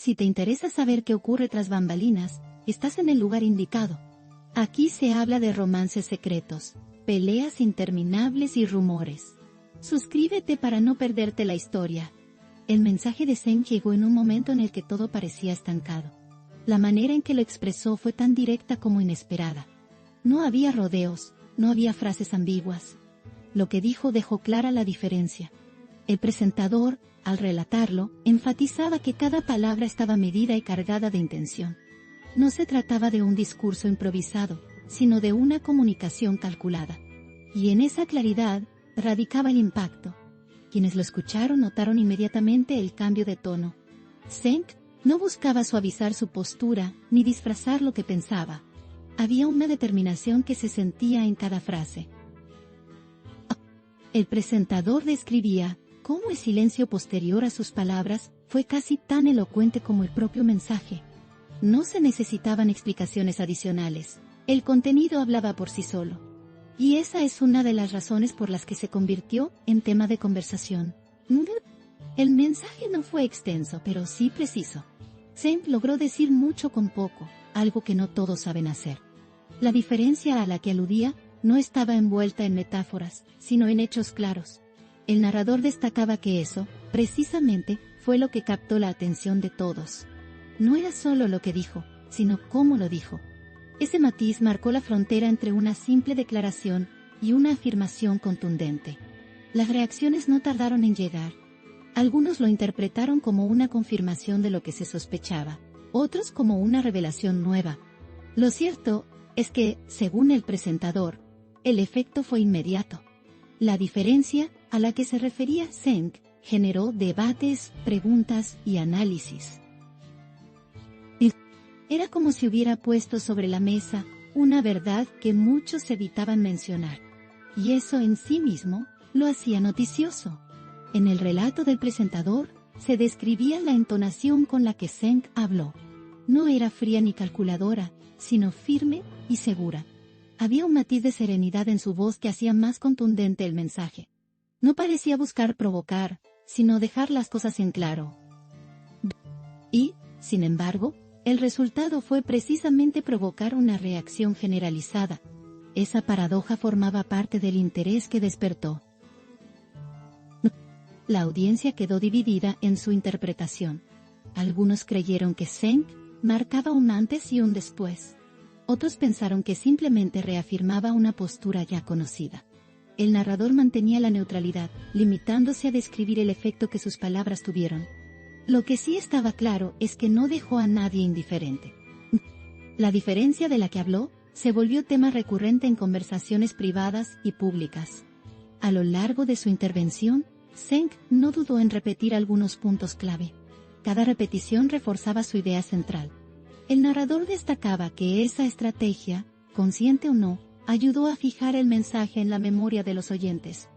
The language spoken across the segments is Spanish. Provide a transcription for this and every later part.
Si te interesa saber qué ocurre tras bambalinas, estás en el lugar indicado. Aquí se habla de romances secretos, peleas interminables y rumores. Suscríbete para no perderte la historia. El mensaje de Zeng llegó en un momento en el que todo parecía estancado. La manera en que lo expresó fue tan directa como inesperada. No había rodeos, no había frases ambiguas. Lo que dijo dejó clara la diferencia. El presentador, al relatarlo, enfatizaba que cada palabra estaba medida y cargada de intención. No se trataba de un discurso improvisado, sino de una comunicación calculada. Y en esa claridad radicaba el impacto. Quienes lo escucharon notaron inmediatamente el cambio de tono. Zeng no buscaba suavizar su postura, ni disfrazar lo que pensaba. Había una determinación que se sentía en cada frase. El presentador describía cómo el silencio posterior a sus palabras fue casi tan elocuente como el propio mensaje. No se necesitaban explicaciones adicionales. El contenido hablaba por sí solo. Y esa es una de las razones por las que se convirtió en tema de conversación. El mensaje no fue extenso, pero sí preciso. Zeng logró decir mucho con poco, algo que no todos saben hacer. La diferencia a la que aludía no estaba envuelta en metáforas, sino en hechos claros. El narrador destacaba que eso, precisamente, fue lo que captó la atención de todos. No era solo lo que dijo, sino cómo lo dijo. Ese matiz marcó la frontera entre una simple declaración y una afirmación contundente. Las reacciones no tardaron en llegar. Algunos lo interpretaron como una confirmación de lo que se sospechaba, otros como una revelación nueva. Lo cierto es que, según el presentador, el efecto fue inmediato. La diferencia a la que se refería Zeng generó debates, preguntas y análisis. Era como si hubiera puesto sobre la mesa una verdad que muchos evitaban mencionar. Y eso en sí mismo lo hacía noticioso. En el relato del presentador se describía la entonación con la que Zeng habló. No era fría ni calculadora, sino firme y segura. Había un matiz de serenidad en su voz que hacía más contundente el mensaje. No parecía buscar provocar, sino dejar las cosas en claro. Y, sin embargo, el resultado fue precisamente provocar una reacción generalizada. Esa paradoja formaba parte del interés que despertó. La audiencia quedó dividida en su interpretación. Algunos creyeron que Zeng marcaba un antes y un después. Otros pensaron que simplemente reafirmaba una postura ya conocida. El narrador mantenía la neutralidad, limitándose a describir el efecto que sus palabras tuvieron. Lo que sí estaba claro es que no dejó a nadie indiferente. La diferencia de la que habló se volvió tema recurrente en conversaciones privadas y públicas. A lo largo de su intervención, Zeng no dudó en repetir algunos puntos clave. Cada repetición reforzaba su idea central. El narrador destacaba que esa estrategia, consciente o no, ayudó a fijar el mensaje en la memoria de los oyentes.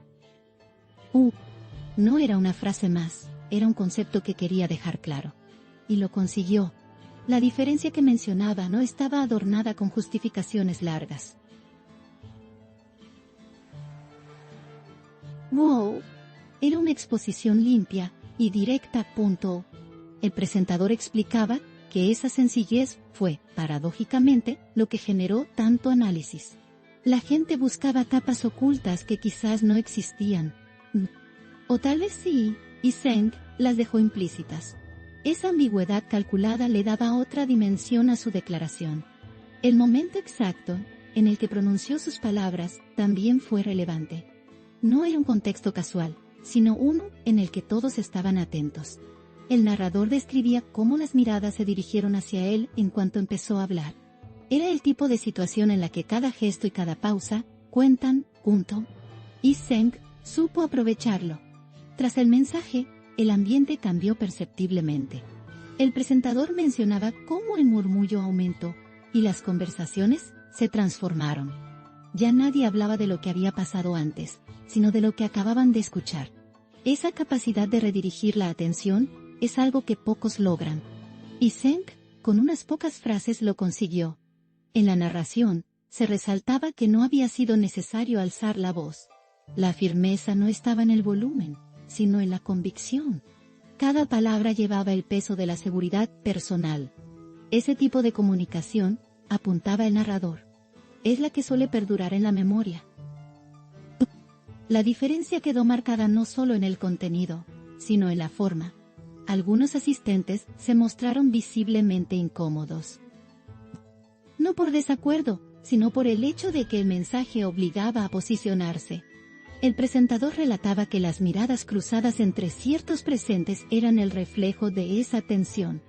No era una frase más, era un concepto que quería dejar claro. Y lo consiguió. La diferencia que mencionaba no estaba adornada con justificaciones largas. ¡Wow! Era una exposición limpia y directa. El presentador explicaba que esa sencillez fue, paradójicamente, lo que generó tanto análisis. La gente buscaba capas ocultas que quizás no existían. O tal vez sí, y Zeng las dejó implícitas. Esa ambigüedad calculada le daba otra dimensión a su declaración. El momento exacto en el que pronunció sus palabras también fue relevante. No era un contexto casual, sino uno en el que todos estaban atentos. El narrador describía cómo las miradas se dirigieron hacia él en cuanto empezó a hablar. Era el tipo de situación en la que cada gesto y cada pausa cuentan. Y Zeng supo aprovecharlo. Tras el mensaje, el ambiente cambió perceptiblemente. El presentador mencionaba cómo el murmullo aumentó, y las conversaciones se transformaron. Ya nadie hablaba de lo que había pasado antes, sino de lo que acababan de escuchar. Esa capacidad de redirigir la atención es algo que pocos logran. Y Zeng, con unas pocas frases lo consiguió. En la narración, se resaltaba que no había sido necesario alzar la voz. La firmeza no estaba en el volumen, sino en la convicción. Cada palabra llevaba el peso de la seguridad personal. Ese tipo de comunicación, apuntaba el narrador, es la que suele perdurar en la memoria. La diferencia quedó marcada no solo en el contenido, sino en la forma. Algunos asistentes se mostraron visiblemente incómodos. No por desacuerdo, sino por el hecho de que el mensaje obligaba a posicionarse. El presentador relataba que las miradas cruzadas entre ciertos presentes eran el reflejo de esa tensión.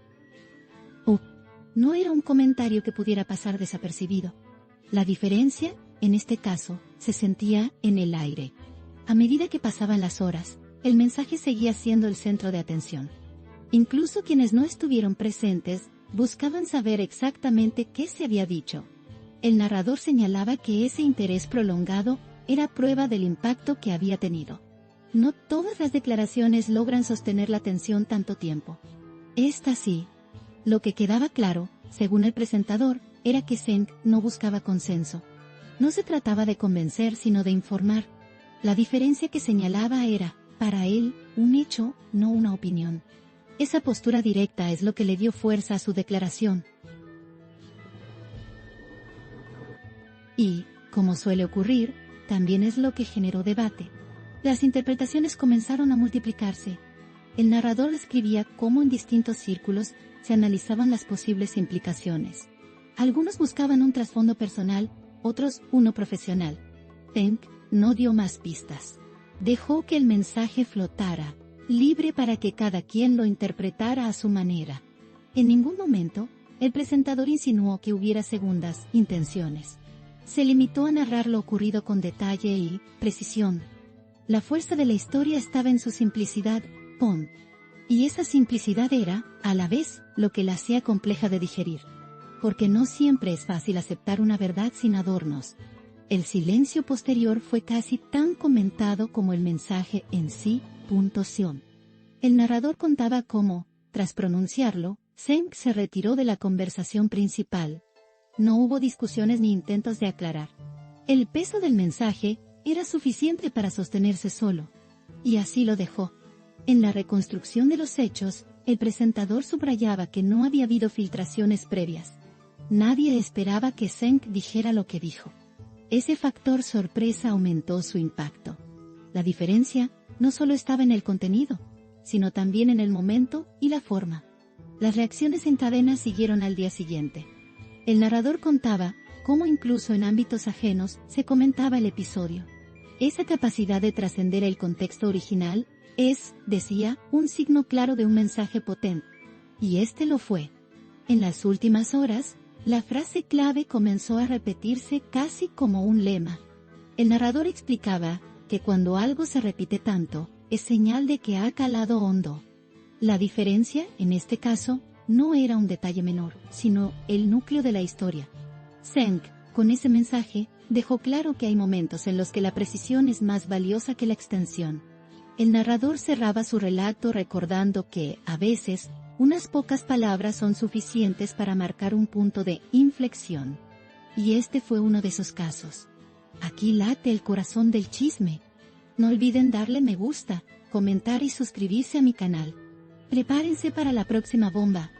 No era un comentario que pudiera pasar desapercibido. La diferencia, en este caso, se sentía en el aire. A medida que pasaban las horas, el mensaje seguía siendo el centro de atención. Incluso quienes no estuvieron presentes, buscaban saber exactamente qué se había dicho. El narrador señalaba que ese interés prolongado era prueba del impacto que había tenido. No todas las declaraciones logran sostener la atención tanto tiempo. Esta sí. Lo que quedaba claro, según el presentador, era que Zeng no buscaba consenso. No se trataba de convencer, sino de informar. La diferencia que señalaba era, para él, un hecho, no una opinión. Esa postura directa es lo que le dio fuerza a su declaración. Y, como suele ocurrir, también es lo que generó debate. Las interpretaciones comenzaron a multiplicarse. El narrador describía cómo en distintos círculos se analizaban las posibles implicaciones. Algunos buscaban un trasfondo personal, otros uno profesional. Zeng no dio más pistas. Dejó que el mensaje flotara, libre para que cada quien lo interpretara a su manera. En ningún momento, el presentador insinuó que hubiera segundas intenciones. Se limitó a narrar lo ocurrido con detalle y precisión. La fuerza de la historia estaba en su simplicidad, y esa simplicidad era, a la vez, lo que la hacía compleja de digerir. Porque no siempre es fácil aceptar una verdad sin adornos. El silencio posterior fue casi tan comentado como el mensaje en sí. El narrador contaba cómo, tras pronunciarlo, Zeng se retiró de la conversación principal. No hubo discusiones ni intentos de aclarar. El peso del mensaje era suficiente para sostenerse solo. Y así lo dejó. En la reconstrucción de los hechos, el presentador subrayaba que no había habido filtraciones previas. Nadie esperaba que Zeng dijera lo que dijo. Ese factor sorpresa aumentó su impacto. La diferencia no solo estaba en el contenido, sino también en el momento y la forma. Las reacciones en cadena siguieron al día siguiente. El narrador contaba cómo incluso en ámbitos ajenos se comentaba el episodio. Esa capacidad de trascender el contexto original es, decía, un signo claro de un mensaje potente. Y este lo fue. En las últimas horas, la frase clave comenzó a repetirse casi como un lema. El narrador explicaba que cuando algo se repite tanto, es señal de que ha calado hondo. La diferencia, en este caso, no era un detalle menor, sino el núcleo de la historia. Zeng, con ese mensaje, dejó claro que hay momentos en los que la precisión es más valiosa que la extensión. El narrador cerraba su relato recordando que, a veces, unas pocas palabras son suficientes para marcar un punto de inflexión. Y este fue uno de esos casos. Aquí late el corazón del chisme. No olviden darle me gusta, comentar y suscribirse a mi canal. Prepárense para la próxima bomba.